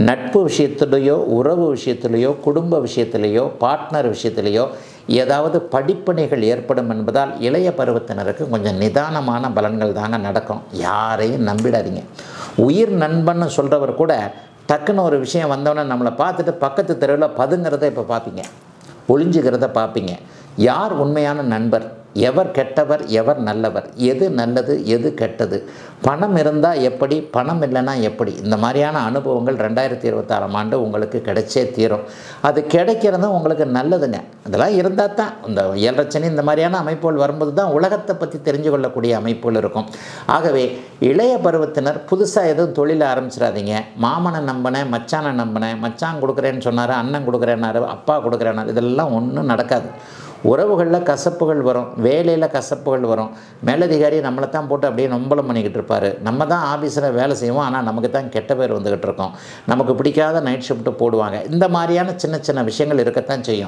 நட்பு விஷயத்திலேயோ, உறவு விஷயத்திலேயோ, குடும்ப விஷயத்திலேயோ, பார்ட்னர் விஷயத்திலேயோ ஏதாவது படிப்பினைகள் ஏற்படும் என்பதால் இளைய பருவத்தினருக்கு கொஞ்சம் நிதானமான பலன்கள் தாங்க நடக்கும். யாரையும் நம்பிடாதீங்க. உயிர் நண்பன்னு சொல்கிறவர் கூட டக்குன்னு ஒரு விஷயம் வந்தோடனே நம்மளை பார்த்துட்டு பக்கத்து தெருவில் பதுங்கிறத இப்போ பார்ப்பீங்க, ஒளிஞ்சுக்கிறத பார்ப்பீங்க. யார் உண்மையான நண்பர், எவர் கெட்டவர், எவர் நல்லவர், எது நல்லது, எது கெட்டது, பணம் இருந்தால் எப்படி, பணம் இல்லைன்னா எப்படி, இந்த மாதிரியான அனுபவங்கள் 2026ஆம் ஆண்டு உங்களுக்கு கிடைச்சே தீரும். அது கிடைக்கிறதும் உங்களுக்கு நல்லதுங்க. அதெல்லாம் இருந்தால் தான் இந்த 7.5 சனி இந்த மாதிரியான அமைப்புகள் வரும்போது தான் உலகத்தை பற்றி தெரிஞ்சு கொள்ளக்கூடிய அமைப்புகள் இருக்கும். ஆகவே இளைய பருவத்தினர் புதுசாக எதுவும் தொழில் ஆரம்பிச்சிடாதீங்க. மாமனை நம்பினேன், மச்சானை நம்பினேன், மச்சான் கொடுக்குறேன்னு சொன்னார், அண்ணன் கொடுக்குறேன்னாரு, அப்பா கொடுக்குறேன்னாரு, இதெல்லாம் ஒன்றும் நடக்காது. உறவுகளில் கசப்புகள் வரும், வேலையில் கசப்புகள் வரும். மேலதிகாரி நம்மளை தான் போட்டு அப்படியே நொம்பலம் பண்ணிக்கிட்டு இருப்பார். நம்ம தான் ஆஃபீஸில் வேலை செய்வோம், ஆனால் நமக்கு தான் கெட்ட பேர் வந்துக்கிட்டு இருக்கோம். நமக்கு பிடிக்காத நைட் ஷிஃப்ட்டு போடுவாங்க. இந்த மாதிரியான சின்ன சின்ன விஷயங்கள் இருக்கத்தான் செய்யும்.